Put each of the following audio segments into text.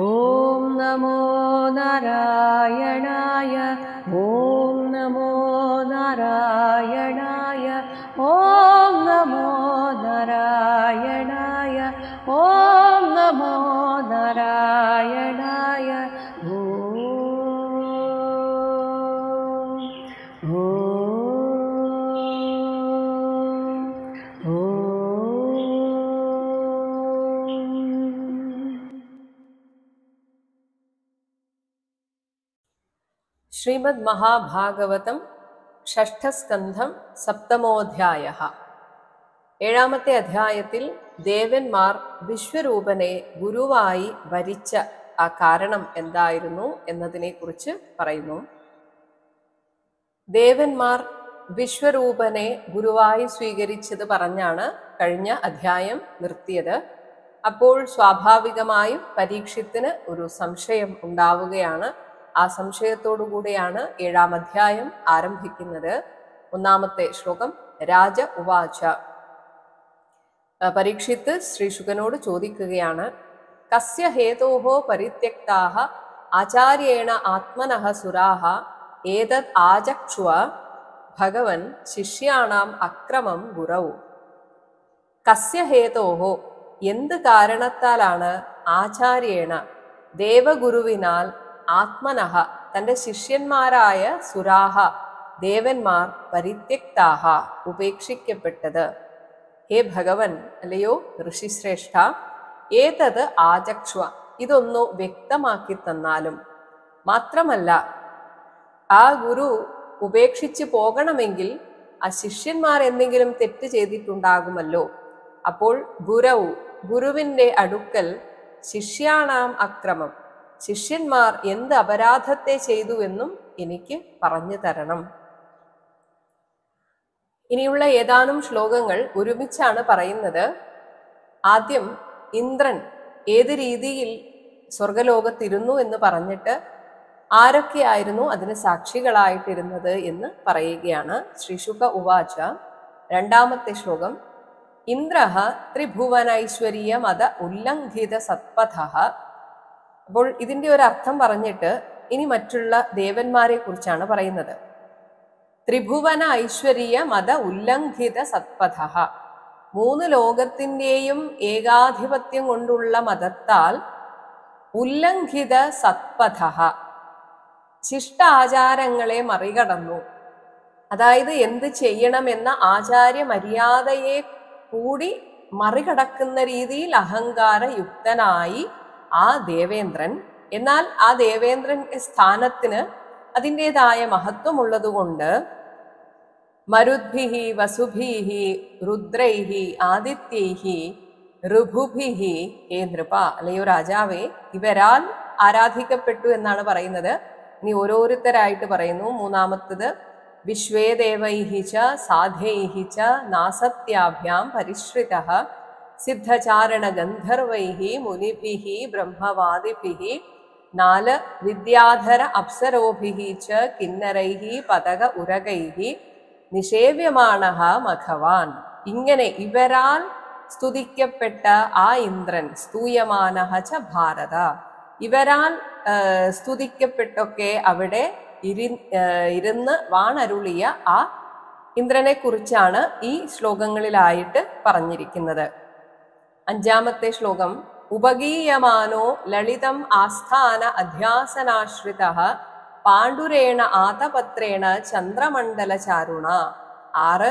ഓം നമോ നാരായണായ. ഓം നമോ നാരായണായ. ഓം നമോ നാരായണായ. ഓം നമോ നാരായണായ. ഓം ശ്രീമദ് മഹാഭാഗവതം ഷഷ്ഠസ്കന്ധം സപ്തമോധ്യായഃ. ഏഴാമത്തെ അധ്യായത്തിൽ ദേവന്മാർ വിശ്വരൂപനെ ഗുരുവായി വരിച്ച ആ കാരണം എന്തായിരുന്നു എന്നതിനെക്കുറിച്ച് പറയുന്നു. ദേവന്മാർ വിശ്വരൂപനെ ഗുരുവായി സ്വീകരിച്ചത് പറഞ്ഞാണ് കഴിഞ്ഞ അധ്യായം നിർത്തിയത്. അപ്പോൾ സ്വാഭാവികമായും പരീക്ഷത്തിന് ഒരു സംശയം ഉണ്ടാവുകയാണ്. ആ സംശയത്തോടുകൂടിയാണ് ഏഴാം അധ്യായം ആരംഭിക്കുന്നത്. ഒന്നാമത്തെ ശ്ലോകം. രാജ ഉവാച. പരീക്ഷിത്ത് ശ്രീശുകനോട് ചോദിക്കുകയാണ്, കസ്യ ഹേതോഹോ പരിത്യക്താഹ ആചാര്യേണ ആത്മനഃ സുരാഹ ഏതത് ആചക്ഷുവ ഭഗവൻ ശിഷ്യാണാം അക്രമം ഗുരൗ. കസ്യ ഹേതോഹോ, എന്ത് കാരണത്താലാണ് ആചാര്യേണ ദേവഗുരുവിനാൽ ആത്മനഃ തൻ്റെ ശിഷ്യന്മാരായ സുരാഹ ദേവന്മാർ പരിത്യക്താഹ ഉപേക്ഷിക്കപ്പെട്ടത്. ഹേ ഭഗവൻ, അല്ലയോ ഋഷിശ്രേഷ്ഠ, ഏതത് ആചക്ഷുവ, ഇതൊന്നു വ്യക്തമാക്കി തന്നാലും. മാത്രമല്ല, ആ ഗുരു ഉപേക്ഷിച്ച് പോകണമെങ്കിൽ ആ ശിഷ്യന്മാർ എന്തെങ്കിലും തെറ്റ് ചെയ്തിട്ടുണ്ടാകുമല്ലോ. അപ്പോൾ ഗുരൗ, ഗുരുവിൻ്റെ അടുക്കൽ ശിഷ്യാണാം അക്രമം, ശിഷ്യന്മാർ എന്ത് അപരാധത്തെ ചെയ്തുവെന്നും എനിക്ക് പറഞ്ഞു തരണം. ഇനിയുള്ള ഏതാനും ശ്ലോകങ്ങൾ ഒരുമിച്ചാണ് പറയുന്നത്. ആദ്യം ഇന്ദ്രൻ ഏത് രീതിയിൽ സ്വർഗലോകത്തിരുന്നു എന്ന് പറഞ്ഞിട്ട് ആരൊക്കെയായിരുന്നു അതിന് സാക്ഷികളായിട്ടിരുന്നത് എന്ന് പറയുകയാണ്. ശ്രീശുക ഉവാച. രണ്ടാമത്തെ ശ്ലോകം. ഇന്ദ്രഃ ത്രിഭുവനൈശ്വര്യ മത ഉല്ലംഘിത സത്പഥഃ. അപ്പോൾ ഇതിൻ്റെ ഒരു അർത്ഥം പറഞ്ഞിട്ട് ഇനി മറ്റുള്ള ദേവന്മാരെ കുറിച്ചാണ് പറയുന്നത്. ത്രിഭുവന ഐശ്വര്യ മത ഉല്ലംഘിത സത്പഥഃ. മൂന്ന് ലോകത്തിൻ്റെയും ഏകാധിപത്യം കൊണ്ടുള്ള മതത്താൽ ഉല്ലംഘിത സത്പഥഃ, ശിഷ്ടാചാരങ്ങളെ മറികടന്നു. അതായത് എന്ത് ചെയ്യണമെന്ന ആചാര്യ മര്യാദയെ കൂടി മറികടക്കുന്ന രീതിയിൽ അഹങ്കാരയുക്തനായി ആ ദേവേന്ദ്രൻ. എന്നാൽ ആ ദേവേന്ദ്രന്റെ സ്ഥാനത്തിന് അതിൻ്റെതായ മഹത്വമുള്ളതുകൊണ്ട് മരുദ്ഭിഹി വസുഭിഹി രുദ്രൈഹി ആദിത്യൈഹി ഋഭുഭിഹി ഹേ നൃപ, അല്ലയോ രാജാവേ, ഇവരാൽ ആരാധിക്കപ്പെട്ടു എന്നാണ് പറയുന്നത്. ഇനി ഓരോരുത്തരായിട്ട് പറയുന്നു. മൂന്നാമത്തത്. വിശ്വേദേവൈഹി ച സാധൈഹി ച നാസത്യാഭ്യാം പരിശ്രിതഃ സിദ്ധചാരണ ഗന്ധർവൈഹി മുനിഭിഹി ബ്രഹ്മവാദിഭിഹി നാല് വിദ്യാധര അപ്സരോഭിഹി ച കിന്നരൈഹി പതക ഉരകൈഹി നിഷേവ്യമാണഃ മഘവാൻ. ഇങ്ങനെ ഇവരാൽ സ്തുതിക്കപ്പെട്ട ആ ഇന്ദ്രൻ സ്തൂയമാനഃ ച ഭാരത, ഇവരാൽ സ്തുതിക്കപ്പെട്ടൊക്കെ അവിടെ ഇരുന്ന് വാണരുളിയ ആ ഇന്ദ്രനെ കുറിച്ചാണ് ഈ ശ്ലോകങ്ങളിലായിട്ട് പറഞ്ഞിരിക്കുന്നത്. അഞ്ചാമത്തെ ശ്ലോകം. ഉപഗീയമാനോ ലളിതം ആസ്ഥാന അധ്യാസനാശ്രിതഃ പാണ്ഡുരേണ ആതപത്രേണ ചന്ദ്രമണ്ഡലചാരുണ. 6.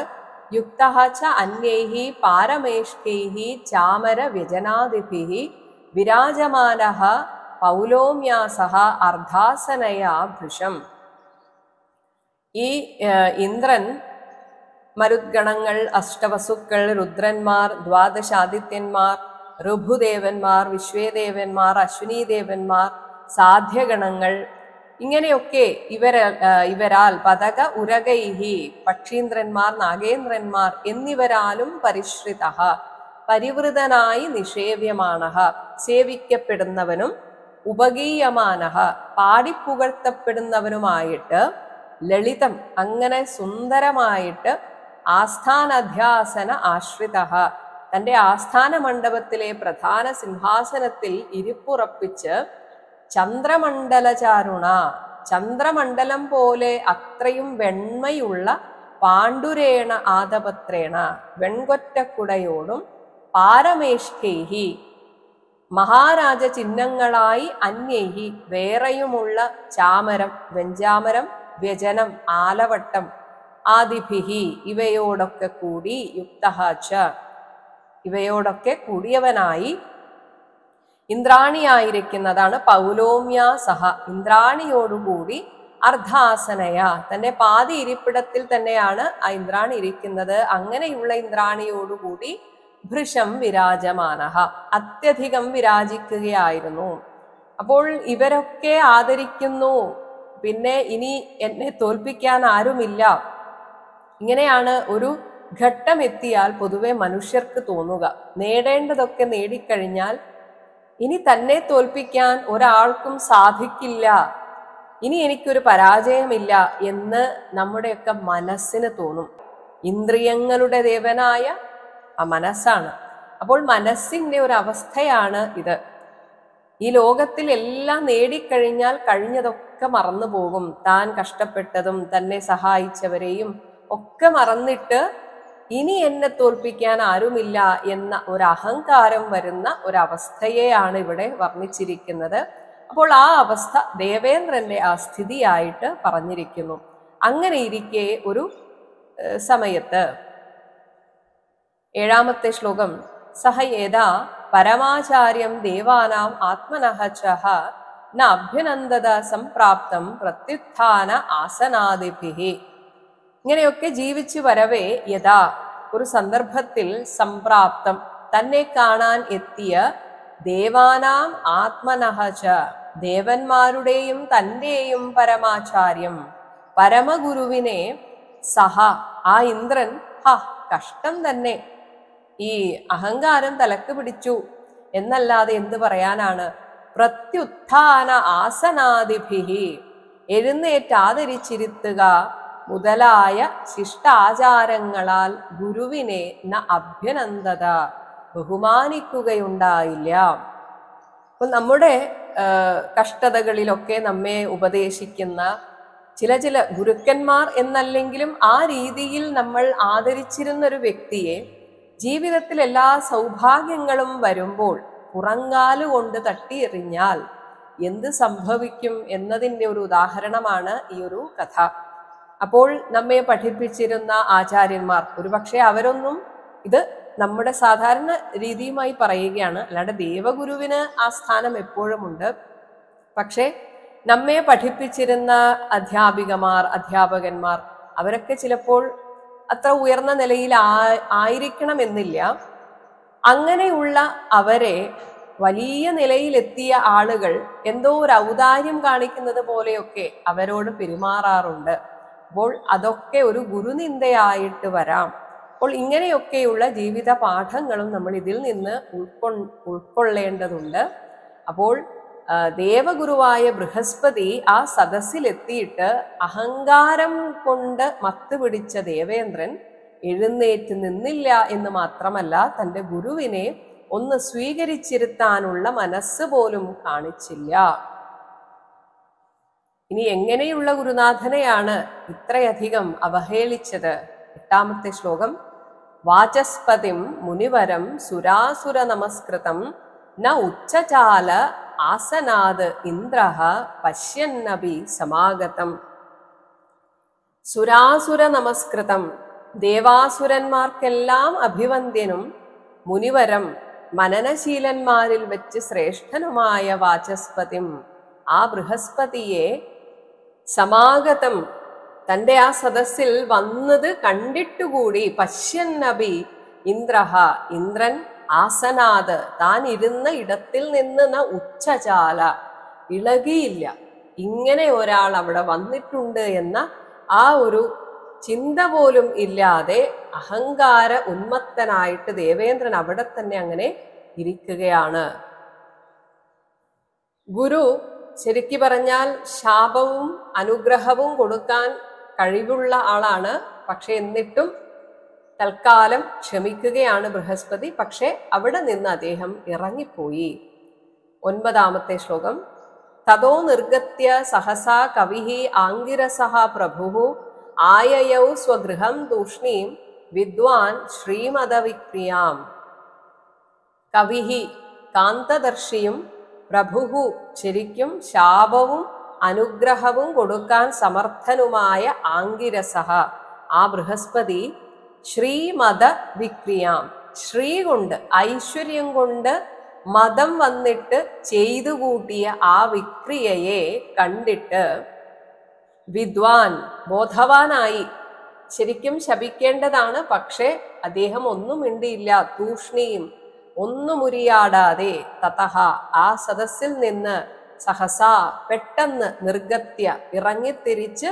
യുക്തഃ ച അന്യൈഃ പാരമേഷ്ഠൈഃ ചാമര വ്യജനാദിഭിഃ വിരാജമാനഃ പൗലോമ്യാസഃ അർദ്ധാസനയാ ഭൃശം. ഈ ഇന്ദ്രൻ മരുദ്ഗണങ്ങൾ, അഷ്ടവസുക്കൾ, രുദ്രന്മാർ, ദ്വാദശാദിത്യന്മാർ, ഋഭുദേവന്മാർ, വിശ്വേദേവന്മാർ, അശ്വിനീദേവന്മാർ, സാധ്യഗണങ്ങൾ, ഇങ്ങനെയൊക്കെ ഇവരാൽ പതക ഉരകൈഹി പക്ഷീന്ദ്രന്മാർ, നാഗേന്ദ്രന്മാർ എന്നിവരാലും പരിശ്രിതഃ പരിവൃതനായി നിഷേവ്യമാനഃ സേവിക്കപ്പെടുന്നവനും ഉപഗീയമാനഃ പാടിപ്പുകഴ്ത്തപ്പെടുന്നവനുമായിട്ട് ലളിതം അങ്ങനെ സുന്ദരമായിട്ട് ആസ്ഥാനാധ്യാസന ആശ്രിതഃ തൻ്റെ ആസ്ഥാന മണ്ഡപത്തിലെ പ്രധാന സിംഹാസനത്തിൽ ഇരിപ്പുറപ്പിച്ച് ചന്ദ്രമണ്ഡലചാരുണ, ചന്ദ്രമണ്ഡലം പോലെ അത്രയും വെണ്മയുള്ള പാണ്ഡുരേണ ആദപത്രേണ, വെൺകൊറ്റക്കുടയോടും പാരമേഷ്ഠൈഹി, മഹാരാജ ചിഹ്നങ്ങളായി അന്യൈഹി, വേറെയുമുള്ള ചാമരം, വെഞ്ചാമരം, വ്യജനം, ആലവട്ടം, ആദിഭിഹി, ഇവയോടൊക്കെ കൂടി, യുക്തഃ ച, ഇവയോടൊക്കെ കൂടിയവനായി ഇന്ദ്രാണിയായിരിക്കുന്നതാണ് പൗലോമ്യാ സഹ, ഇന്ദ്രാണിയോടുകൂടി അർദ്ധാസനയ, തന്റെ പാതി ഇരിപ്പിടത്തിൽ തന്നെയാണ് ആ ഇന്ദ്രാണി ഇരിക്കുന്നത്. അങ്ങനെയുള്ള ഇന്ദ്രാണിയോടുകൂടി ഭൃശം വിരാജമാനഃ, അത്യധികം വിരാജിക്കുകയായിരുന്നു. അപ്പോൾ ഇവരൊക്കെ ആദരിക്കുന്നു, പിന്നെ ഇനി എന്നെ തോൽപ്പിക്കാൻ ആരുമില്ല. ഇങ്ങനെയാണ് ഒരു ഘട്ടം എത്തിയാൽ പൊതുവെ മനുഷ്യർക്ക് തോന്നുക. നേടേണ്ടതൊക്കെ നേടിക്കഴിഞ്ഞാൽ ഇനി തന്നെ തോൽപ്പിക്കാൻ ഒരാൾക്കും സാധിക്കില്ല, ഇനി എനിക്കൊരു പരാജയമില്ല എന്ന് നമ്മുടെയൊക്കെ മനസ്സിന് തോന്നും. ഇന്ദ്രിയങ്ങളുടെ ദേവനായ ആ മനസ്സാണ്. അപ്പോൾ മനസ്സിന്റെ ഒരു അവസ്ഥയാണ് ഇത്. ഈ ലോകത്തിൽ എല്ലാം നേടിക്കഴിഞ്ഞാൽ കഴിഞ്ഞതൊക്കെ മറന്നു പോകും. താൻ കഷ്ടപ്പെട്ടതും തന്നെ സഹായിച്ചവരെയും ഒക്കെ മറന്നിട്ട് ഇനി എന്നെ തോൽപ്പിക്കാൻ ആരുമില്ല എന്ന ഒരു അഹങ്കാരം വരുന്ന ഒരവസ്ഥയെയാണ് ഇവിടെ വർണ്ണിച്ചിരിക്കുന്നത്. അപ്പോൾ ആ അവസ്ഥ ദേവേന്ദ്രന്റെ ആ സ്ഥിതിയായിട്ട് പറഞ്ഞിരിക്കുന്നു. അങ്ങനെ ഇരിക്കെ ഒരു സമയത്ത് 7ാമത്തെ ശ്ലോകം, സഹ യഥാ പരമാചാര്യം ദേവാനാം ആത്മനഃ ചഹ ന അഭ്യനന്ദത സംപ്രാപ്തം പ്രത്യുത്ഥാന ആസനാദിഭിഹി. ഇങ്ങനെയൊക്കെ ജീവിച്ചു വരവേ യഥാ, ഒരു സന്ദർഭത്തിൽ, സംപ്രാപ്തം, തന്നെ കാണാൻ എത്തിയ, ദേവാനാം ആത്മനഃ ച, ദേവന്മാരുടെയും തന്റെയും പരമാചാര്യം, പരമഗുരുവിനെ, സഹ, ആ ഇന്ദ്രൻ, ഹ, കഷ്ടം തന്നെ, ഈ അഹങ്കാരം തലക്ക് പിടിച്ചു എന്നല്ലാതെ എന്ത് പറയാനാണ്, പ്രത്യുത്ഥാന ആസനാദിഭിഹി, എഴുന്നേറ്റാദരിച്ചിരുത്തുക മുതലായ ശിഷ്ടാചാരങ്ങളാൽ ഗുരുവിനെ ന അഭ്യനന്ദത, ബഹുമാനിക്കുകയുണ്ടായില്ല. അപ്പോൾ നമ്മുടെ കഷ്ടതകളിലൊക്കെ നമ്മെ ഉപദേശിക്കുന്ന ചില ഗുരുക്കന്മാർ എന്നല്ലെങ്കിലും ആ രീതിയിൽ നമ്മൾ ആദരിച്ചിരുന്നൊരു വ്യക്തിയെ ജീവിതത്തിൽ എല്ലാ സൗഭാഗ്യങ്ങളും വരുമ്പോൾ പുറങ്കാലുകൊണ്ട് തട്ടിയെറിഞ്ഞാൽ എന്ത് സംഭവിക്കും എന്നതിൻ്റെ ഒരു ഉദാഹരണമാണ് ഈ ഒരു കഥ. അപ്പോൾ നമ്മെ പഠിപ്പിച്ചിരുന്ന ആചാര്യന്മാർ, ഒരുപക്ഷെ അവരൊന്നും, ഇത് നമ്മുടെ സാധാരണ രീതിയുമായി പറയുകയാണ്, അല്ലാണ്ട് ദേവഗുരുവിന് ആ സ്ഥാനം എപ്പോഴും ഉണ്ട്. പക്ഷെ നമ്മെ പഠിപ്പിച്ചിരുന്ന അധ്യാപകന്മാർ അവരൊക്കെ ചിലപ്പോൾ അത്ര ഉയർന്ന നിലയിൽ ആയിരിക്കണമെന്നില്ല. അങ്ങനെയുള്ള അവരെ, വലിയ നിലയിലെത്തിയ ആളുകൾ എന്തോ ഒരു ഔദാര്യം കാണിക്കുന്നത് പോലെയൊക്കെ അവരോട് പെരുമാറാറുണ്ട്. അപ്പോൾ അതൊക്കെ ഒരു ഗുരുനിന്ദയായിട്ട് വരാം. അപ്പോൾ ഇങ്ങനെയൊക്കെയുള്ള ജീവിത പാഠങ്ങളും നമ്മൾ ഇതിൽ നിന്ന് ഉൾക്കൊള്ളേണ്ടതുണ്ട്. അപ്പോൾ ദേവഗുരുവായ ബൃഹസ്പതി ആ സദസ്സിലെത്തിയിട്ട് അഹങ്കാരം കൊണ്ട് മത്തുപിടിച്ച ദേവേന്ദ്രൻ എഴുന്നേറ്റ് നിന്നില്ല എന്ന് മാത്രമല്ല, തൻ്റെ ഗുരുവിനെ ഒന്ന് സ്വീകരിച്ചിരുത്താനുള്ള മനസ്സ് പോലും കാണിച്ചില്ല. ഇനി എങ്ങനെയുള്ള ഗുരുനാഥനെയാണ് ഇത്രയധികം അവഹേളിച്ചത്? 8ാമത്തെ ശ്ലോകം, വാചസ്പതിം മുനിവരം സുരാസുര നമസ്കൃതം ന ഉച്ചചാല ആസനാത് ഇന്ദ്രഃ പശ്യന്നപി സമാഗതം. സുരാസുര നമസ്കൃതം, ദേവാസുരന്മാർക്കെല്ലാം അഭിവന്ദ്യനും മുനിവരം, മനനശീലന്മാരിൽ വെച്ച് ശ്രേഷ്ഠനുമായ വാചസ്പതിം, ആ ബൃഹസ്പതിയെ സമാഗതം, തൻ്റെ ആ സദസ്സിൽ വന്നത് കണ്ടിട്ടുകൂടി, പശ്യന്നപി ഇന്ദ്രഃ, ഇന്ദ്രൻ, ആസനാത്, താൻ ഇരുന്ന ഇടത്തിൽ നിന്ന് ഉച്ചചാല, ഇളകിയില്ല. ഇങ്ങനെ ഒരാൾ അവിടെ വന്നിട്ടുണ്ട് എന്ന ആ ഒരു ചിന്ത പോലും ഇല്ലാതെ അഹങ്കാര ഉന്മത്തനായിട്ട് ദേവേന്ദ്രൻ അവിടെ തന്നെ അങ്ങനെ ഇരിക്കുകയാണ്. ഗുരു ശരിക്കു പറഞ്ഞാൽ ശാപവും അനുഗ്രഹവും കൊടുക്കാൻ കഴിവുള്ള ആളാണ്. പക്ഷെ എന്നിട്ടും തൽക്കാലം ക്ഷമിക്കുകയാണ് ബൃഹസ്പതി. പക്ഷെ അവിടെ നിന്ന് അദ്ദേഹം ഇറങ്ങിപ്പോയി. 9-ാമത്തെ ശ്ലോകം. തതോ നിർഗത്യ സഹസാ കവിഃ ആംഗിരസഃ പ്രഭുഃ ആയയൗ സ്വഗൃഹം തൂഷ്ണീം വിദ്വാൻ ശ്രീമദവിക്രിയാം. കവിഃ കാന്തദർശിയും പ്രഭുഃ ശരിക്കും ശാപവും അനുഗ്രഹവും കൊടുക്കാൻ സമർത്ഥനുമായ ആംഗിരസഃ ആ ബൃഹസ്പതി ശ്രീമദ വിക്രിയാം, ശ്രീ കൊണ്ട് ഐശ്വര്യം കൊണ്ട് മതം വന്നിട്ട് ചെയ്തു കൂട്ടിയ ആ വിക്രിയയെ കണ്ടിട്ട് വിദ്വാൻ ബോധവാനായി. ശരിക്കും ശപിക്കേണ്ടതാണ്, പക്ഷെ അദ്ദേഹം ഒന്നും മിണ്ടിയില്ല. തൂഷ്ണീം ഒന്നും ഉരിയാടാതെ തതഹ ആ സദസ്സിൽ നിന്ന് സഹസാ പെട്ടെന്ന് നിർഗത്യ ഇറങ്ങിത്തിരിച്ച്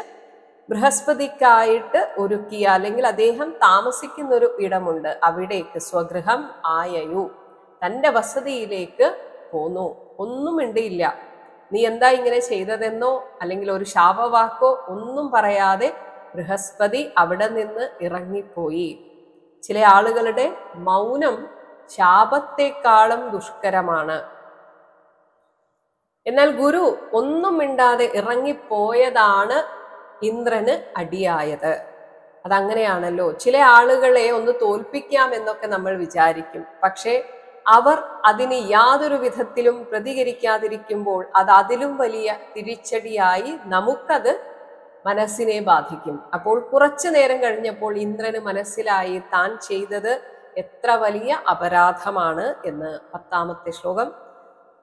ബൃഹസ്പതിക്കായിട്ട് ഒരുക്കിയ അല്ലെങ്കിൽ അദ്ദേഹം താമസിക്കുന്ന ഒരു ഇടമുണ്ട്, അവിടേക്ക് സ്വഗൃഹം ആയയു തൻ്റെ വസതിയിലേക്ക് പോന്നു. ഒന്നും മിണ്ടിയില്ല. നീ എന്താ ഇങ്ങനെ ചെയ്തതെന്നോ അല്ലെങ്കിൽ ഒരു ശാപവാക്കോ ഒന്നും പറയാതെ ബൃഹസ്പതി അവിടെ നിന്ന് ഇറങ്ങിപ്പോയി. ചില ആളുകളുടെ മൗനം ശാപത്തെക്കാളും ദുഷ്കരമാണ്. എന്നാൽ ഗുരു ഒന്നും മിണ്ടാതെ ഇറങ്ങിപ്പോയതാണ് ഇന്ദ്രന് അടിയായത്. അതങ്ങനെയാണല്ലോ. ചില ആളുകളെ ഒന്ന് തോൽപ്പിക്കാം എന്നൊക്കെ നമ്മൾ വിചാരിക്കും, പക്ഷേ അവർ അതിന് യാതൊരു വിധത്തിലും പ്രതികരിക്കാതിരിക്കുമ്പോൾ അത് അതിലും വലിയ തിരിച്ചടിയായി നമുക്കത് മനസ്സിനെ ബാധിക്കും. അപ്പോൾ കുറച്ചു നേരം കഴിഞ്ഞപ്പോൾ ഇന്ദ്രന് മനസ്സിലായി താൻ ചെയ്തത് എത്ര വലിയ അപരാധമാണ് എന്ന്. 10-ാമത്തെ ശ്ലോകം.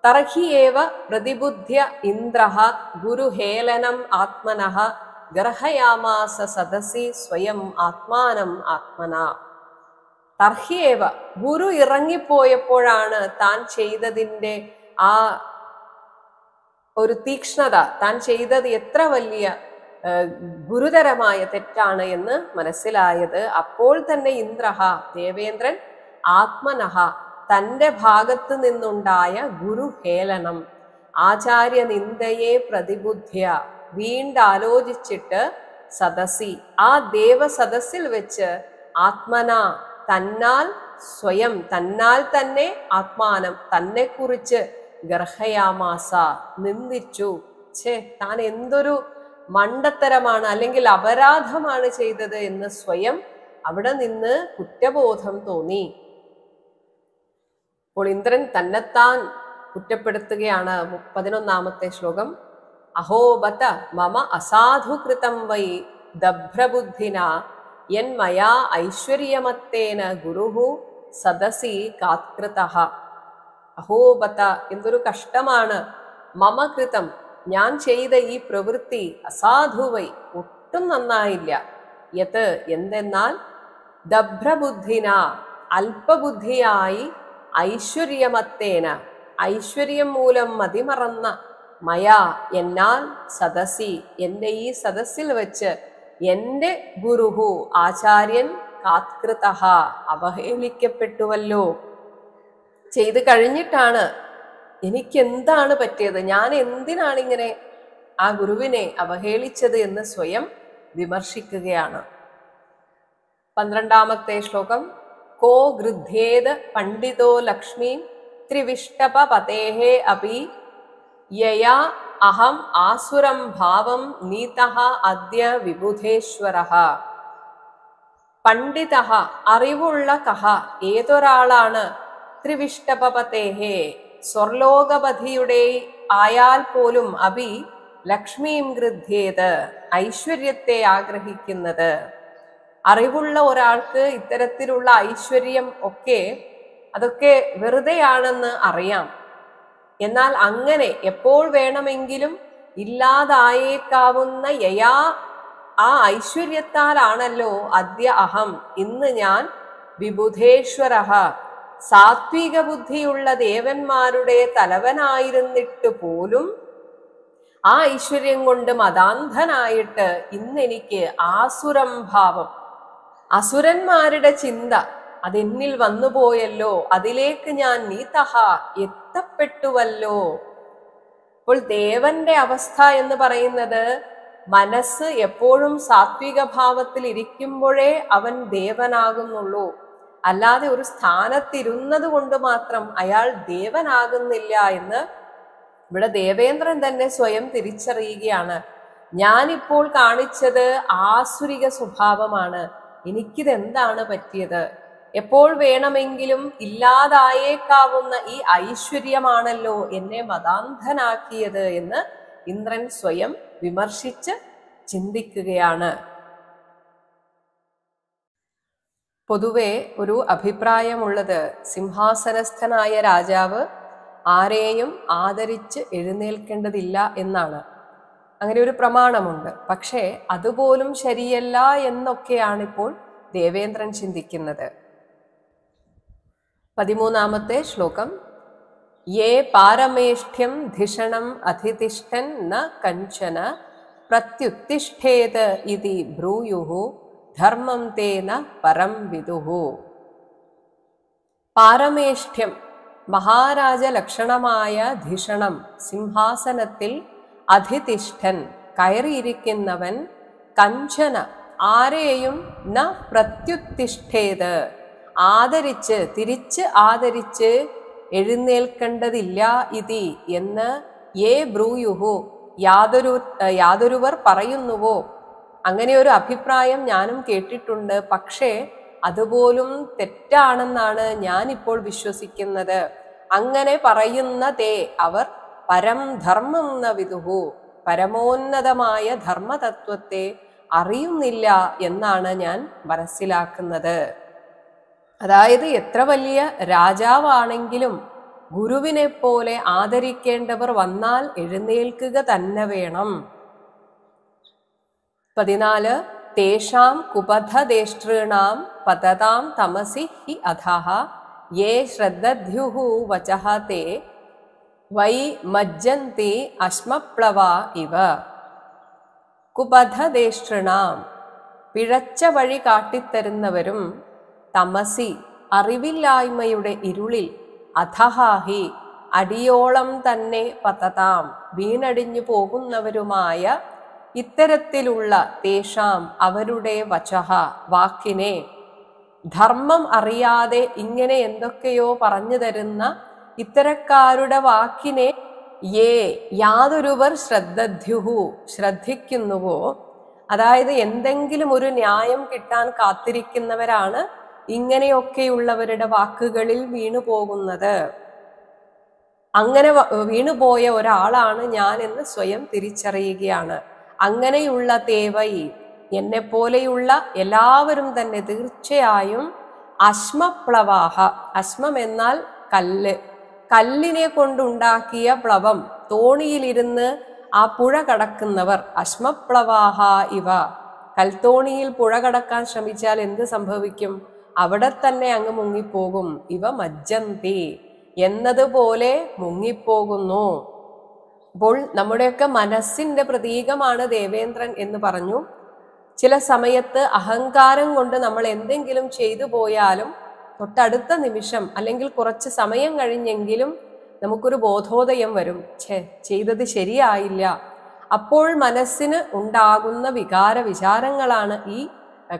തർഹിയേവ പ്രതിബുദ്ധ്യ ഇന്ദ്രഃ ഗുരുഹേളനം ആത്മനഃ ഗർഹയാമാസ സദസി സ്വയം ആത്മാനം ആത്മന. തർഹിയേവ ഗുരു ഇറങ്ങിപ്പോയപ്പോഴാണ് താൻ ചെയ്തതിൻ്റെ ആ ഒരു തീക്ഷ്ണത, താൻ ചെയ്തത് എത്ര വലിയ ഗുരുതരമായ തെറ്റാണ് എന്ന് മനസ്സിലായത്. അപ്പോൾ തന്നെ ഇന്ദ്രഃ ദേവേന്ദ്രൻ ആത്മനഃ തൻ്റെ ഭാഗത്ത് നിന്നുണ്ടായ ഗുരുഹേളനം ആചാര്യ നിന്ദയെ പ്രതിബുദ്ധ്യ വീണ്ടാലോചിച്ചിട്ട് സദസി ആ ദേവസദസ്സിൽ വെച്ച് ആത്മന തന്നാൽ സ്വയം തന്നാൽ തന്നെ ആത്മാനം തന്നെ കുറിച്ച് ഗർഹയാമാസ നിന്ദിച്ചു. താൻ എന്തൊരു മണ്ടത്തരമാണ് അല്ലെങ്കിൽ അപരാധമാണ് ചെയ്തത് എന്ന് സ്വയം അവിടെ നിന്ന് കുറ്റബോധം തോന്നി. അപ്പോൾ ഇന്ദ്രൻ തന്നെത്താൻ കുറ്റപ്പെടുത്തുകയാണ്. 11-ാമത്തെ ശ്ലോകം. അഹോബത മമ അസാധുകൃതം വൈ ദഭ്രബുദ്ധിന യന്മയാ ഐശ്വര്യമത്തേന ഗുരുഹു സദസി കാത്കൃതഃ. അഹോബത എന്തൊരു കഷ്ടമാണ്. മമ കൃതം ഞാൻ ചെയ്ത ഈ പ്രവൃത്തി അസാധുവൈ ഒട്ടും നന്നായില്ല. യത് എന്തെന്നാൽ ദഭ്രബുദ്ധിന അല്പബുദ്ധിയായി ഐശ്വര്യമത്തേന ഐശ്വര്യം മൂലം മതിമറന്ന മയാ എന്നാൽ സദസി എൻ്റെ ഈ സദസ്സിൽ വെച്ച് എൻ്റെ ഗുരുഹു ആചാര്യൻ കാത്കൃതഃ അവഹേളിക്കപ്പെട്ടുവല്ലോ. ചെയ്ത് കഴിഞ്ഞിട്ടാണ് എനിക്കെന്താണ് പറ്റിയത്, ഞാൻ എന്തിനാണ് ഇങ്ങനെ ആ ഗുരുവിനെ അവഹേളിച്ചത് എന്ന് സ്വയം വിമർശിക്കുകയാണ്. 12-ാമത്തെ ശ്ലോകം. കോ ഗൃധ്യേത് പണ്ഡിതോ ലക്ഷ്മീ ത്രിവിഷ്ടപതേഹേ അപി യയാ അഹം ആസുരം ഭാവം നീതഃ അദ്യ വിബുധേശ്വരഃ. പണ്ഡിതഃ അറിവുള്ള കഹ ഏതൊരാളാണ് ത്രിവിഷ്ടപതേഹേ സ്വർലോകപതിയുടെ ആയാൽ പോലും അഭി ലക്ഷ്മീം ഗൃധ്യേത് ഐശ്വര്യത്തെ ആഗ്രഹിക്കുന്നത്. അറിവുള്ള ഒരാൾക്ക് ഇത്തരത്തിലുള്ള ഐശ്വര്യം അതൊക്കെ വെറുതെയാണെന്ന് അറിയാം. എന്നാൽ അങ്ങനെ എപ്പോൾ വേണമെങ്കിലും ഇല്ലാതായേക്കാവുന്ന യയാ ആ ഐശ്വര്യത്താലാണല്ലോ അദ്യ അഹം ഇന്ന് ഞാൻ വിബുധേശ്വരഃ സാത്വിക ബുദ്ധിയുള്ള ദേവന്മാരുടെ തലവനായിരുന്നിട്ട് പോലും ആ ഐശ്വര്യം കൊണ്ട് മതാന്ധനായിട്ട് ഇന്നെനിക്ക് ആസുരം ഭാവം അസുരന്മാരുടെ ചിന്ത അതെന്നിൽ വന്നുപോയല്ലോ, അതിലേക്ക് ഞാൻ നീതഹ എത്തപ്പെട്ടുവല്ലോ. അപ്പോൾ ദേവന്റെ അവസ്ഥ എന്ന് പറയുന്നത് മനസ്സ് എപ്പോഴും സാത്വിക ഭാവത്തിൽ ഇരിക്കുമ്പോഴേ അവൻ ദേവനാകുന്നുള്ളൂ. അല്ലാതെ ഒരു സ്ഥാനത്തിരുന്നത് കൊണ്ട് മാത്രം അയാൾ ദേവനാകുന്നില്ല എന്ന് ഇവിടെ ദേവേന്ദ്രൻ തന്നെ സ്വയം തിരിച്ചറിയുകയാണ്. ഞാനിപ്പോൾ കാണിച്ചത് ആസുരിക സ്വഭാവമാണ്. എനിക്കിതെന്താണ് പറ്റിയത്? എപ്പോൾ വേണമെങ്കിലും ഇല്ലാതായേക്കാവുന്ന ഈ ഐശ്വര്യമാണല്ലോ എന്നെ മതാന്ധനാക്കിയത് എന്ന് ഇന്ദ്രൻ സ്വയം വിമർശിച്ച് ചിന്തിക്കുകയാണ്. പൊതുവെ ഒരു അഭിപ്രായമുള്ളത്, സിംഹാസനസ്ഥനായ രാജാവ് ആരെയും ആദരിച്ച് എഴുന്നേൽക്കേണ്ടതില്ല എന്നാണ്. അങ്ങനെ ഒരു പ്രമാണമുണ്ട്. പക്ഷേ അതുപോലും ശരിയല്ല എന്നൊക്കെയാണിപ്പോൾ ദേവേന്ദ്രൻ ചിന്തിക്കുന്നത്. 13-ാമത്തെ ശ്ലോകം. യേ പാരമേഷ്ഠ്യം ധിഷണം അധിതിഷ്ഠൻ ന കഞ്ചന പ്രത്യുത്തിഷ്ഠേത് ഇതി ബ്രൂയുഹു ധർമ്മം തേന പരം വിദുഹു. പാരമേഷ്ഠ്യം, മഹാരാജ ലക്ഷണമായ ധിഷണം, സിംഹാസനത്തിൽ അധിതിഷ്ഠൻ, കയറിയിരിക്കുന്നവൻ, കഞ്ചന, ആരെയും ന പ്രത്യുത്തിഷ്ഠേത്, ആദരിച്ച്, തിരിച്ച് ആദരിച്ച് എഴുന്നേൽക്കേണ്ടതില്ല ഇതി എന്ന് യേ ബ്രൂയുഹു, യാതൊരുവർ പറയുന്നുവോ. അങ്ങനെ ഒരു അഭിപ്രായം ഞാനും കേട്ടിട്ടുണ്ട്. പക്ഷേ അതുപോലും തെറ്റാണെന്നാണ് ഞാനിപ്പോൾ വിശ്വസിക്കുന്നത്. അങ്ങനെ പറയുന്നതേ അവർ പരം ധർമ്മം ന വിദുഹു, പരമോന്നതമായ ധർമ്മതത്വത്തെ അറിയുന്നില്ല എന്നാണ് ഞാൻ മനസ്സിലാക്കുന്നത്. അതായത് എത്ര വലിയ രാജാവാണെങ്കിലും ഗുരുവിനെ പോലെ ആദരിക്കേണ്ടവർ വന്നാൽ എഴുന്നേൽക്കുക തന്നെ വേണം. 14. തേഷാം കുപഥദേഷ്ടॄണാം പതതാം തമസി ഹി അധഃ യേ ശ്രദ്ധദ്യുഹു വചഃ തേ വൈ മജ്ജന്തി അശ്മപ്ലവാ ഇവ. കുപഥദേഷ്ടॄണാം, പിഴച്ച വഴി കാട്ടിത്തരുന്നവരും, തമസി, അറിവില്ലായ്മയുടെ ഇരുളിൽ, അധഹാഹി, അടിയോളം തന്നെ പതതാം, വീണടിഞ്ഞു പോകുന്നവരുമായ ഇത്തരത്തിലുള്ള തേഷാം, അവരുടെ വചഃ, വാക്കിനെ, ധർമ്മം അറിയാതെ ഇങ്ങനെ എന്തൊക്കെയോ പറഞ്ഞു തരുന്ന ഇത്തരക്കാരുടെ വാക്കിനെ, യേ, യാതൊരുവർ ശ്രദ്ധദ്യുഹു, ശ്രദ്ധിക്കുന്നുവോ, അതായത് എന്തെങ്കിലും ഒരു ന്യായം കിട്ടാൻ കാത്തിരിക്കുന്നവരാണ് ഇങ്ങനെയൊക്കെയുള്ളവരുടെ വാക്കുകളിൽ വീണു പോകുന്നത്. അങ്ങനെ വീണുപോയ ഒരാളാണ് ഞാൻ എന്ന് സ്വയം തിരിച്ചറിയുകയാണ്. അങ്ങനെയുള്ള തേവൈ, എന്നെ പോലെയുള്ള എല്ലാവരും തന്നെ തീർച്ചയായും അശ്മപ്ലവാഹ, അശ്മം എന്നാൽ കല്ല്, കല്ലിനെ കൊണ്ടുണ്ടാക്കിയ പ്ലവം, തോണിയിലിരുന്ന് ആ പുഴ കടക്കുന്നവർ, അശ്മപ്ലവാഹ ഇവ. കൽത്തോണിയിൽ പുഴ കടക്കാൻ ശ്രമിച്ചാൽ എന്ത് സംഭവിക്കും? അവിടെ തന്നെ അങ്ങ് മുങ്ങിപ്പോകും. ഇവ മജ്ജന്തി, എന്നതുപോലെ മുങ്ങിപ്പോകുന്നു. അപ്പോൾ നമ്മുടെയൊക്കെ മനസ്സിന്റെ പ്രതീകമാണ് ദേവേന്ദ്രൻ എന്ന് പറഞ്ഞു. ചില സമയത്ത് അഹങ്കാരം കൊണ്ട് നമ്മൾ എന്തെങ്കിലും ചെയ്തു പോയാലും തൊട്ടടുത്ത നിമിഷം അല്ലെങ്കിൽ കുറച്ച് സമയം കഴിഞ്ഞെങ്കിലും നമുക്കൊരു ബോധോദയം വരും, ചെയ്തത് ശരിയായില്ല. അപ്പോൾ മനസ്സിന് ഉണ്ടാകുന്ന വികാര വിചാരങ്ങളാണ് ഈ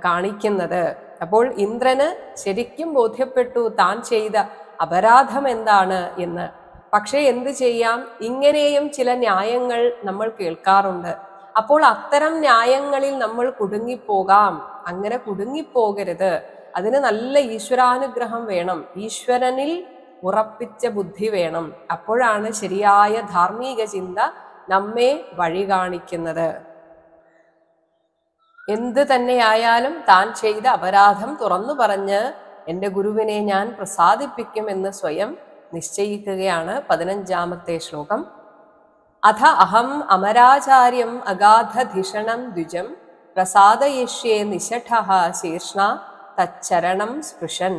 കാണിക്കുന്നത്. അപ്പോൾ ഇന്ദ്രന് ശരിക്കും ബോധ്യപ്പെട്ടു താൻ ചെയ്ത അപരാധം എന്താണ് എന്ന്. പക്ഷെ എന്ത് ചെയ്യാം, ഇങ്ങനെയും ചില ന്യായങ്ങൾ നമ്മൾ കേൾക്കാറുണ്ട്. അപ്പോൾ അത്തരം ന്യായങ്ങളിൽ നമ്മൾ കുടുങ്ങിപ്പോകാം. അങ്ങനെ കുടുങ്ങിപ്പോകരുത്. അതിന് നല്ല ഈശ്വരാനുഗ്രഹം വേണം, ഈശ്വരനിൽ ഉറപ്പിച്ച ബുദ്ധി വേണം. അപ്പോഴാണ് ശരിയായ ധാർമ്മിക ചിന്ത നമ്മെ വഴി കാണിക്കുന്നത്. എന്ത് തന്നെയായാലും താൻ ചെയ്ത അപരാധം തുറന്നു പറഞ്ഞ് എൻ്റെ ഗുരുവിനെ ഞാൻ പ്രസാദിപ്പിക്കുമെന്ന് സ്വയം നിശ്ചയിക്കുകയാണ്. 15-ാമത്തെ ശ്ലോകം. അഥ അഹം അമരാചാര്യം അഗാധധിഷണം ദ്വിജം പ്രസാദയിഷ്യേ നിശഠഃ ശീർഷ്ണ തച്ചരണം സ്പൃശൻ.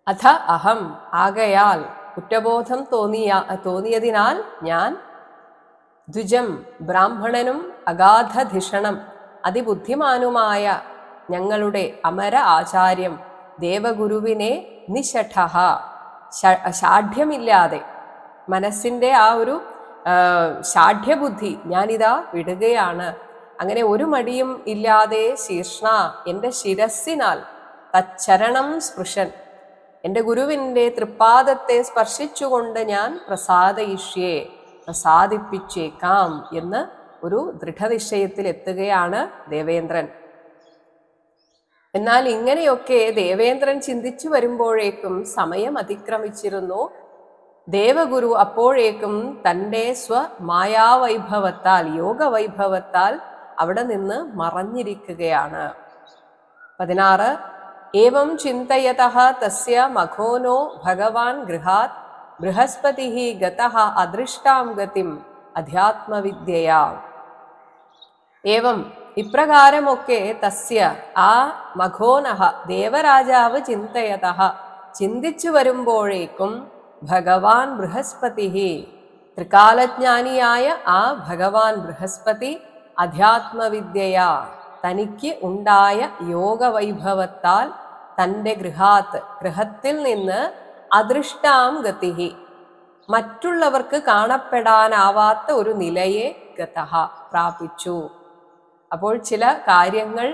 അഥ അഹം, ആകയാൽ, കുറ്റബോധം തോന്നിയതിനാൽ ഞാൻ, ദ്വിജം, ബ്രാഹ്മണനും, അഗാധധിഷണം, അതിബുദ്ധിമാനുമായ ഞങ്ങളുടെ അമര ആചാര്യം ദേവഗുരുവിനെ നിശഠഃ, ഷാഠ്യമില്ലാതെ, മനസ്സിൻ്റെ ആ ഒരു ഷാഠ്യബുദ്ധി ഞാനിതാ വിടുകയാണ്. അങ്ങനെ ഒരു മടിയും ഇല്ലാതെ ശീർഷ്ണ എൻ്റെ ശിരസ്സിനാൽ തച്ചരണം സ്പൃശൻ, എൻ്റെ ഗുരുവിൻ്റെ തൃപ്പാദത്തെ സ്പർശിച്ചുകൊണ്ട് ഞാൻ പ്രസാദയിഷ്യേ, പ്രസാദിപ്പിച്ചേക്കാം എന്ന് ഒരു ദൃഢനിശ്ചയത്തിൽ എത്തുകയാണ് ദേവേന്ദ്രൻ. എന്നാൽ ഇങ്ങനെയൊക്കെ ദേവേന്ദ്രൻ ചിന്തിച്ചു വരുമ്പോഴേക്കും സമയം അതിക്രമിച്ചിരുന്നു. ദേവഗുരു അപ്പോഴേക്കും തൻ്റെ സ്വമായാവൈഭവത്താൽ, യോഗവൈഭവത്താൽ അവിടെ നിന്ന് മറഞ്ഞിരിക്കുകയാണ്. 16 ഏവം ചിന്തയതഃ തസ്യ മഘോനോ ഭഗവാൻ ഗൃഹാത് ബൃഹസ്പതിഃ ഗതഃ അദൃഷ്ടാം ഗതിം അധ്യാത്മവിദ്യയാ. ഏവം ഇപ്രകാരമൊക്കെ തസ്യ ആ മഘോനഃ ദേവരാജാവ് ചിന്തയതഃ ചിന്തിച്ചു വരുമ്പോഴേക്കും ഭഗവാൻ ബൃഹസ്പതിഃ ത്രികാലജ്ഞാനിയായ ആ ഭഗവാൻ ബൃഹസ്പതി അധ്യാത്മവിദ്യയാ തനിക്ക് ഉണ്ടായ യോഗവൈഭവത്താൽ തൻ്റെ ഗൃഹത്തിൽ നിന്ന് അദൃഷ്ടാം ഗതിഹി മറ്റുള്ളവർക്ക് കാണപ്പെടാനാവാത്ത ഒരു നിലയെ ഗതഃ പ്രാപിച്ചു. അപ്പോൾ ചില കാര്യങ്ങൾ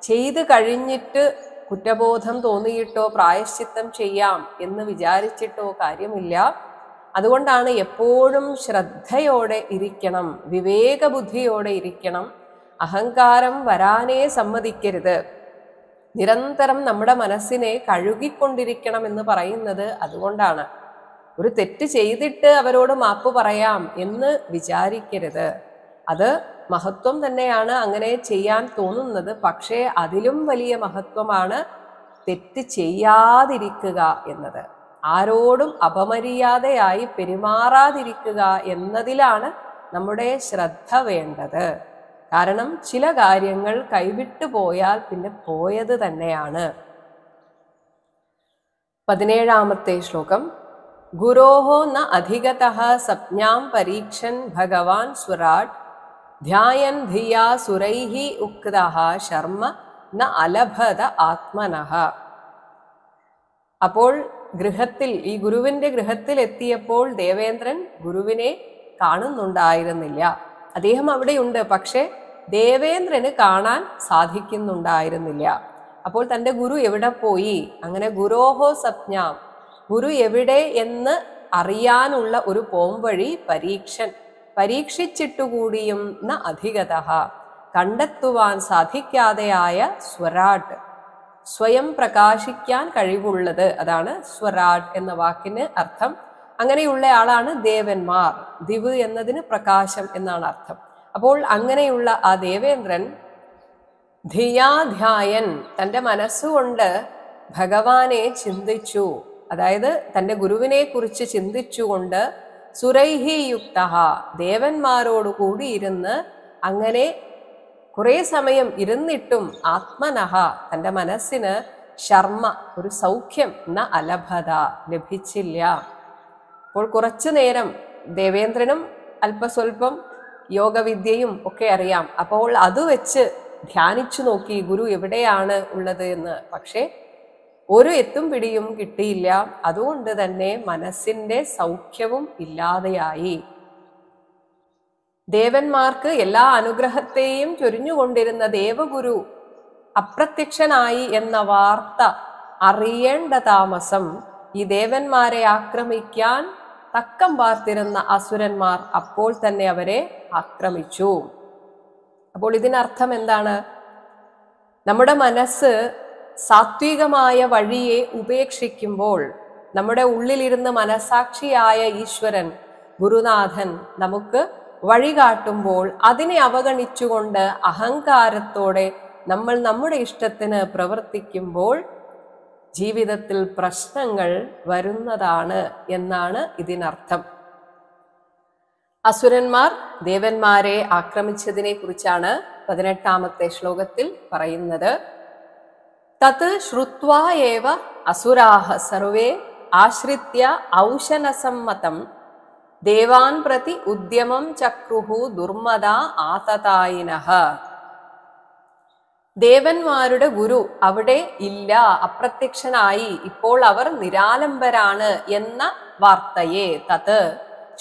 ചെയ്തു കഴിഞ്ഞിട്ട് കുറ്റബോധം തോന്നിയിട്ടോ പ്രായശ്ചിത്തം ചെയ്യാം എന്ന് വിചാരിച്ചിട്ടോ കാര്യമില്ല. അതുകൊണ്ടാണ് എപ്പോഴും ശ്രദ്ധയോടെ ഇരിക്കണം, വിവേകബുദ്ധിയോടെ ഇരിക്കണം, അഹങ്കാരം വരാനേ സമ്മതിക്കരുത്. നിരന്തരം നമ്മുടെ മനസ്സിനെ കഴുകിക്കൊണ്ടിരിക്കണം എന്ന് പറയുന്നത് അതുകൊണ്ടാണ്. ഒരു തെറ്റ് ചെയ്തിട്ട് അവരോട് മാപ്പ് പറയാം എന്ന് വിചാരിക്കരുത്. അത് മഹത്വം തന്നെയാണ് അങ്ങനെ ചെയ്യാൻ തോന്നുന്നത്. പക്ഷേ അതിലും വലിയ മഹത്വമാണ് തെറ്റ് ചെയ്യാതിരിക്കുക എന്നത്. ആരോടും അപമര്യാദയായി പെരുമാറാതിരിക്കുക എന്നതിലാണ് നമ്മുടെ ശ്രദ്ധ വേണ്ടത്. കാരണം ചില കാര്യങ്ങൾ കൈവിട്ടു പോയാൽ പിന്നെ പോയത് തന്നെയാണ്. 17ാമത്തെ ശ്ലോകം. ഗുരോഹോ ന അധിഗതഃ സപ്ഞാം പരീക്ഷൻ ഭഗവാൻ സ്വരാട് ധ്യായൻ ധിയാ സുരൈഃ ഉക്തഃ ശർമ്മ ന അലഭത ആത്മനഃ. അപ്പോൾ ഈ ഗുരുവിന്റെ ഗൃഹത്തിൽ എത്തിയപ്പോൾ ദേവേന്ദ്രൻ ഗുരുവിനെ കാണുന്നുണ്ടായിരുന്നില്ല. അദ്ദേഹം അവിടെയുണ്ട്, പക്ഷെ ദേവേന്ദ്രന് കാണാൻ സാധിക്കുന്നുണ്ടായിരുന്നില്ല. അപ്പോൾ തൻ്റെ ഗുരു എവിടെ പോയി? അങ്ങനെ ഗുരോഹോ സപ്ഞാം, ഗുരു എവിടെ എന്ന് അറിയാനുള്ള ഒരു പോംവഴി പരീക്ഷിച്ചിട്ടുകൂടിയും ന അധിഗതഃ കണ്ടെത്തുവാൻ സാധിക്കാതെയായ സ്വരാട്ട്, സ്വയം പ്രകാശിക്കാൻ കഴിവുള്ളത്, അതാണ് സ്വരാട്ട് എന്ന വാക്കിന് അർത്ഥം. അങ്ങനെയുള്ള ആളാണ് ദേവന്മാർ. ദിവ് എന്നതിന് പ്രകാശം എന്നാണ് അർത്ഥം. അപ്പോൾ അങ്ങനെയുള്ള ആ ദേവേന്ദ്രൻ ധിയാധ്യായൻ തൻ്റെ മനസ്സുകൊണ്ട് ഭഗവാനെ ചിന്തിച്ചു. അതായത് തൻ്റെ ഗുരുവിനെ കുറിച്ച് ചിന്തിച്ചുകൊണ്ട് സുരൈഹി യുക്തഃ ദേവന്മാരോട് കൂടിയിരുന്ന് അങ്ങനെ കുറെ സമയം ഇരുന്നിട്ടും ആത്മനഃ തൻ്റെ മനസ്സിന് ശർമ്മ ഒരു സൗഖ്യം ന അലഭത ലഭിച്ചില്ല. അപ്പോൾ കുറച്ചു നേരം ദേവേന്ദ്രനും അല്പസ്വല്പം യോഗവിദ്യയും ഒക്കെ അറിയാം. അപ്പോൾ അത് വെച്ച് ധ്യാനിച്ചു നോക്കി ഗുരു എവിടെയാണ് ഉള്ളത് എന്ന്. പക്ഷെ ഒരു എത്തും പിടിയും കിട്ടിയില്ല. അതുകൊണ്ട് തന്നെ മനസ്സിന്റെ സൗഖ്യവും ഇല്ലാതെയായി. ദേവന്മാർക്ക് എല്ലാ അനുഗ്രഹത്തെയും ചൊരിഞ്ഞുകൊണ്ടിരുന്ന ദേവഗുരു അപ്രത്യക്ഷനായി എന്ന വാർത്ത അറിയേണ്ട താമസം ഈ ദേവന്മാരെ ആക്രമിക്കാൻ തക്കം പാർത്തിരുന്ന അസുരന്മാർ അപ്പോൾ തന്നെ അവരെ ആക്രമിച്ചു. അപ്പോൾ ഇതിനർത്ഥം എന്താണ്? നമ്മുടെ മനസ്സ് സാത്വികമായ വഴിയെ ഉപേക്ഷിക്കുമ്പോൾ, നമ്മുടെ ഉള്ളിലിരുന്ന് മനസാക്ഷിയായ ഈശ്വരൻ ഗുരുനാഥൻ നമുക്ക് വഴികാട്ടുമ്പോൾ അതിനെ അവഗണിച്ചുകൊണ്ട് അഹങ്കാരത്തോടെ നമ്മൾ നമ്മുടെ ഇഷ്ടത്തിന് പ്രവർത്തിക്കുമ്പോൾ ജീവിതത്തിൽ പ്രശ്നങ്ങൾ വരുന്നതാണ് എന്നാണ് ഇതിനർത്ഥം. അസുരന്മാർ ദേവന്മാരെ ആക്രമിച്ചതിനെ കുറിച്ചാണ് 18ാമത്തെ ശ്ലോകത്തിൽ പറയുന്നത്. തത് ശ്രുത്വാ ഏവ അസുരാഹ സർവേ ആശ്രിത്യ ഔശനസമ്മതം ദേവാൻ പ്രതി ഉദ്യമം ചക്രുഹു ദുർമദ ആതതായിനഃ. ദേവന്മാരുടെ ഗുരു അവിടെ ഇല്ല, അപ്രത്യക്ഷനായി, ഇപ്പോൾ അവർ നിരാലംബരാണ് എന്ന വാർത്തയെ തത്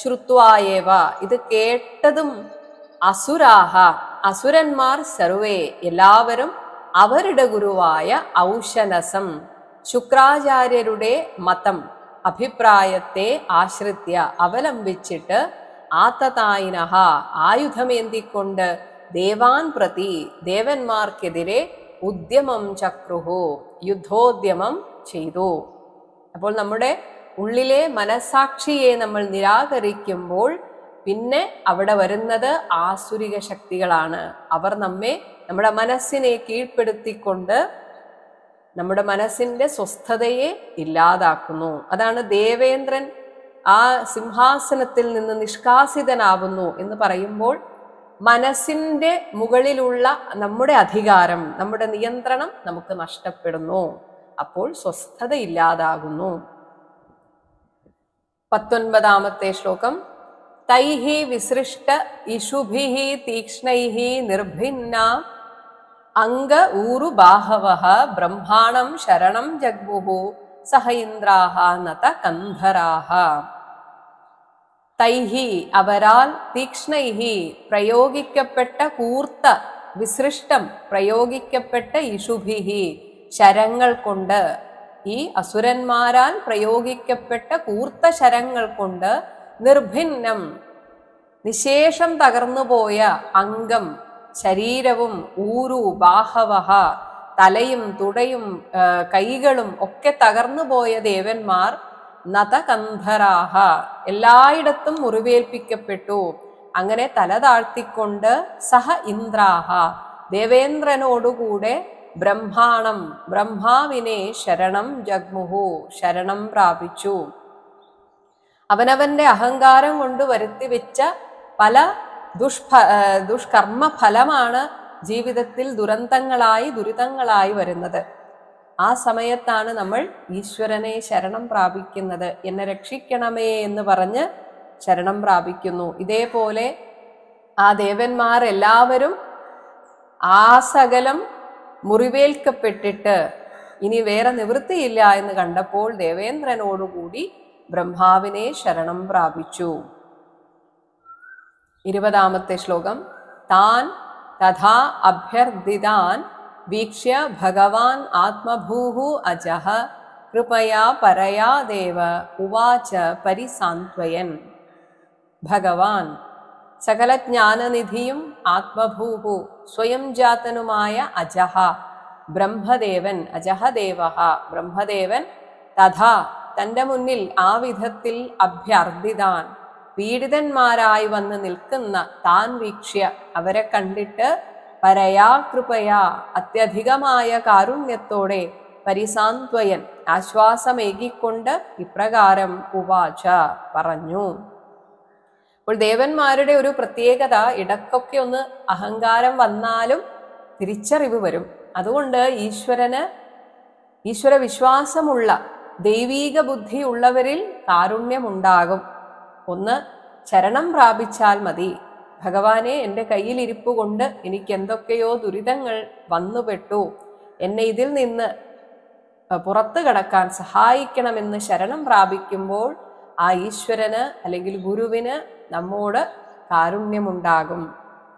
ശ്രുത്വായേവ, ഇത് കേട്ടതും അസുരാഹ, അസുരന്മാർ സർവേ എല്ലാവരും അവരുടെ ഗുരുവായ ഔഷനസം, ശുക്രാചാര്യരുടെ മതം അഭിപ്രായത്തെ ആശ്രിത്യ അവലംബിച്ചിട്ട് ആതതായിനഹ ആയുധമേന്തിക്കൊണ്ട് ദേവാൻ പ്രതി ദേവന്മാർക്കെതിരെ ഉദ്യമം ചക്രുഹു യുദ്ധോദ്യമം ചെയ്തു. അപ്പോൾ നമ്മുടെ ഉള്ളിലെ മനസാക്ഷിയെ നമ്മൾ നിരാകരിക്കുമ്പോൾ പിന്നെ അവിടെ വരുന്നത് ആസുരിക ശക്തികളാണ്. അവർ നമ്മുടെ മനസ്സിനെ കീഴ്പ്പെടുത്തിക്കൊണ്ട് നമ്മുടെ മനസ്സിന്റെ സ്വസ്ഥതയെ ഇല്ലാതാക്കുന്നു. അതാണ് ദേവേന്ദ്രൻ ആ സിംഹാസനത്തിൽ നിന്ന് നിഷ്കാസിതനാവുന്നു എന്ന് പറയുമ്പോൾ മനസ്സിന്റെ മുകളിലുള്ള നമ്മുടെ അധികാരം, നമ്മുടെ നിയന്ത്രണം നമുക്ക് നഷ്ടപ്പെടുന്നു. അപ്പോൾ സ്വസ്ഥത ഇല്ലാതാകുന്നു. 19ാമത്തെ ശ്ലോകം. തൈഹി വിസൃഷ്ട ഇഷുഭിഹി തീക്ഷ്ണൈഹി നിർഭിന്ന അംഗ ഊരു ബാഹവഃ ബ്രഹ്മാണം ശരണം ജഗ്മുഹു സഹ ഇന്ദ്രാഹ നത കന്ധരാഹ. തൈഹി അവരാൽ, തീക്ഷ്ണൈഹി പ്രയോഗിക്കപ്പെട്ട കൂർത്ത, വിസൃഷ്ടം പ്രയോഗിക്കപ്പെട്ട, ഇഷുഭിഹി ശരങ്ങൾ കൊണ്ട്, ഈ അസുരന്മാരാൽ പ്രയോഗിക്കപ്പെട്ട കൂർത്ത ശരങ്ങൾ കൊണ്ട്, നിർഭിന്നം നിശേഷം തകർന്നുപോയ അംഗം ശരീരവും, ഊരു ബാഹവഹ തലയും തുടയും കൈകളും ഒക്കെ തകർന്നുപോയ ദേവന്മാർ, നതകന്ധരാഹ എല്ലായിടത്തും മുറിവേൽപ്പിക്കപ്പെട്ടു. അങ്ങനെ തല താഴ്ത്തിക്കൊണ്ട് സഹ ഇന്ദ്രാഹ ദേവേന്ദ്രനോടുകൂടെ ബ്രഹ്മാണം ബ്രഹ്മാവിനെ ശരണം ജഗ്മുഹു ശരണം പ്രാപിച്ചു. അവനവന്റെ അഹങ്കാരം കൊണ്ട് വരുത്തി വെച്ച പല ദുഷ്കർമ്മ ഫലമാണ് ജീവിതത്തിൽ ദുരിതങ്ങളായി വരുന്നത്. ആ സമയത്താണ് നമ്മൾ ഈശ്വരനെ ശരണം പ്രാപിക്കുന്നത്. എന്നെ രക്ഷിക്കണമേ എന്ന് പറഞ്ഞ് ശരണം പ്രാപിക്കുന്നു. ഇതേപോലെ ആ ദേവന്മാർ എല്ലാവരും ആസകലം മുറിവേൽക്കപ്പെട്ടിട്ട് ഇനി വേറെ നിവൃത്തിയില്ല എന്ന് കണ്ടപ്പോൾ ദേവേന്ദ്രനോടുകൂടി ബ്രഹ്മാവിനെ ശരണം പ്രാപിച്ചു. 20ാമത്തെ ശ്ലോകം. താൻ തഥാ അഭ്യർത്ഥിതാൻ വീക്ഷ്യ ഭഗവാൻ ആത്മഭൂഹു അജഃ കൃപയാ പരയാ ദേവ ഉവാച പരിസാന്ത്വയൻ. ഭഗവാൻ സകല ജ്ഞാനനിധിയും ആത്മഭൂഹു സ്വയം ജാതനുമായ അജഃ ബ്രഹ്മദേവൻ, അജഹദേവഃ ബ്രഹ്മദേവൻ, തഥാ തൻ്റെ മുന്നിൽ ആ വിധത്തിൽ അഭ്യർത്ഥിതാൻ പീഡിതന്മാരായി വന്ന് നിൽക്കുന്ന താൻ വീക്ഷ്യ അവരെ കണ്ടിട്ട് പരയാ കൃപയാ അത്യധികമായ കാരുണ്യത്തോടെ പരിസാന്ത്വയൻ ആശ്വാസമേകിക്കൊണ്ട് ഇപ്രകാരം ഉവാച പറഞ്ഞു. അപ്പോൾ ദേവന്മാരുടെ ഒരു പ്രത്യേകത, ഇടക്കൊക്കെ ഒന്ന് അഹങ്കാരം വന്നാലും തിരിച്ചറിവ് വരും. അതുകൊണ്ട് ഈശ്വര വിശ്വാസമുള്ള ദൈവീക ബുദ്ധി ഉള്ളവരിൽ കാരുണ്യമുണ്ടാകും. ഒന്ന് ശരണം പ്രാപിച്ചാൽ മതി. ഭഗവാനെ, എൻ്റെ കയ്യിലിരിപ്പ് കൊണ്ട് എനിക്ക് എന്തൊക്കെയോ ദുരിതങ്ങൾ വന്നുപെട്ടു, എന്നെ ഇതിൽ നിന്ന് പുറത്തു കടക്കാൻ സഹായിക്കണമെന്ന് ശരണം പ്രാപിക്കുമ്പോൾ ആ ഈശ്വരന് അല്ലെങ്കിൽ ഗുരുവിന് നമ്മോട് കാരുണ്യമുണ്ടാകും.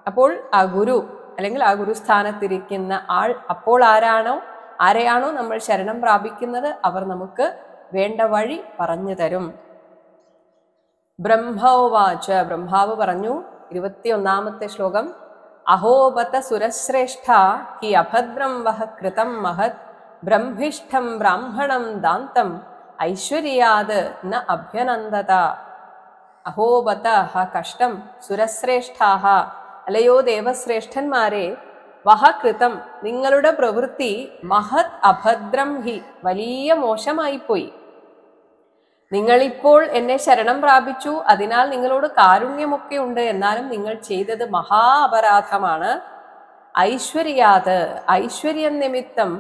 അപ്പോൾ ആ ഗുരു അല്ലെങ്കിൽ ആ ഗുരുസ്ഥാനത്തിരിക്കുന്ന ആൾ അപ്പോൾ ആരെയാണോ നമ്മൾ ശരണം പ്രാപിക്കുന്നത് അവർ നമുക്ക് വേണ്ട വഴി പറഞ്ഞു തരും. ബ്രഹ്മോവാച ബ്രഹ്മാവ് പറഞ്ഞു. 21ാമത്തെ ശ്ലോകം. അഹോബത സുരശ്രേഷ്ഠ ഹി അഭദ്രം വഹ കൃതം മഹത് ബ്രഹ്മിഷ്ഠം ബ്രാഹ്മണം ദാന്തം ഐശ്വര്യാത് ന അഭ്യനന്ദത. അഹോബത കഷ്ടം, സുരശ്രേഷ്ഠാഹ അല്ലയോ ദേവശ്രേഷ്ഠന്മാരെ, വഹ കൃതം നിങ്ങളുടെ പ്രവൃത്തി മഹത് അഭദ്രം ഹി വലിയ മോശമായിപ്പോയി. നിങ്ങളിപ്പോൾ എന്നെ ശരണം പ്രാപിച്ചു, അതിനാൽ നിങ്ങളോട് കാരുണ്യമൊക്കെ ഉണ്ട്, എന്നാലും നിങ്ങൾ ചെയ്തത് മഹാ അപരാധമാണ്. ഐശ്വര്യാത് ഐശ്വര്യം നിമിത്തം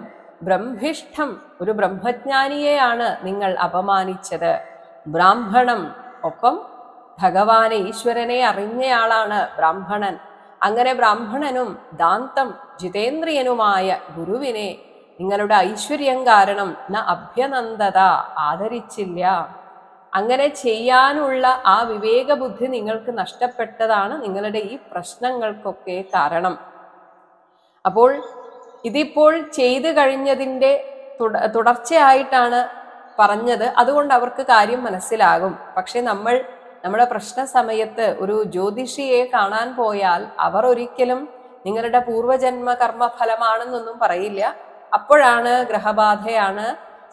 ബ്രഹ്മിഷ്ഠം ഒരു ബ്രഹ്മജ്ഞാനിയെയാണ് നിങ്ങൾ അപമാനിച്ചത്. ബ്രാഹ്മണം ഒപ്പം ഭഗവാനെ ഈശ്വരനെ അറിഞ്ഞയാളാണ് ബ്രാഹ്മണൻ. അങ്ങനെ ബ്രാഹ്മണനും ദാന്തം ജിതേന്ദ്രിയനുമായ ഗുരുവിനെ നിങ്ങളുടെ ഐശ്വര്യം കാരണം ന അഭ്യനന്ദത ആദരിച്ചില്ല. അങ്ങനെ ചെയ്യാനുള്ള ആ വിവേകബുദ്ധി നിങ്ങൾക്ക് നഷ്ടപ്പെട്ടതാണ് നിങ്ങളുടെ ഈ പ്രശ്നങ്ങൾക്കൊക്കെ കാരണം. അപ്പോൾ ഇതിപ്പോൾ ചെയ്തു കഴിഞ്ഞതിൻ്റെ തുടർച്ചയായിട്ടാണ് പറഞ്ഞത്. അതുകൊണ്ട് അവർക്ക് കാര്യം മനസ്സിലാകും. പക്ഷെ നമ്മുടെ പ്രശ്ന സമയത്ത് ഒരു ജ്യോതിഷിയെ കാണാൻ പോയാൽ അവർ ഒരിക്കലും നിങ്ങളുടെ പൂർവജന്മ കർമ്മഫലമാണെന്നൊന്നും പറയില്ല. അപ്പോഴാണ് ഗ്രഹബാധയാണ്,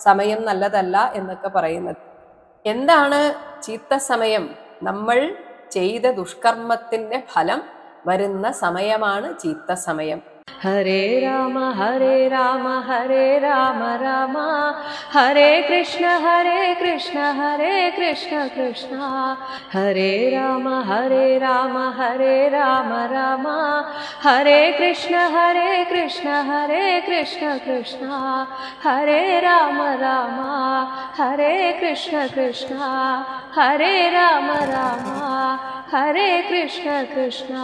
സമയം നല്ലതല്ല എന്നൊക്കെ പറയുന്നത്. എന്താണ് ചീത്ത സമയം? നമ്മൾ ചെയ്ത ദുഷ്കർമ്മത്തിന്റെ ഫലം വരുന്ന സമയമാണ് ചീത്ത സമയം. ഹരേ രാമ ഹരേ രാമ ഹരേ രാമ രാമ ഹരേ കൃഷ്ണ ഹരേ കൃഷ്ണ ഹരേ കൃഷ്ണ കൃഷ്ണ ഹരേ രാമ ഹരേ രാമ ഹരേ രാമ രാമ ഹരേ കൃഷ്ണ ഹരേ കൃഷ്ണ ഹരേ കൃഷ്ണ കൃഷ്ണ ഹരേ രാമ രാമ ഹരേ കൃഷ്ണ കൃഷ്ണ ഹരേ രാമ രാമ ഹരേ കൃഷ്ണ കൃഷ്ണ.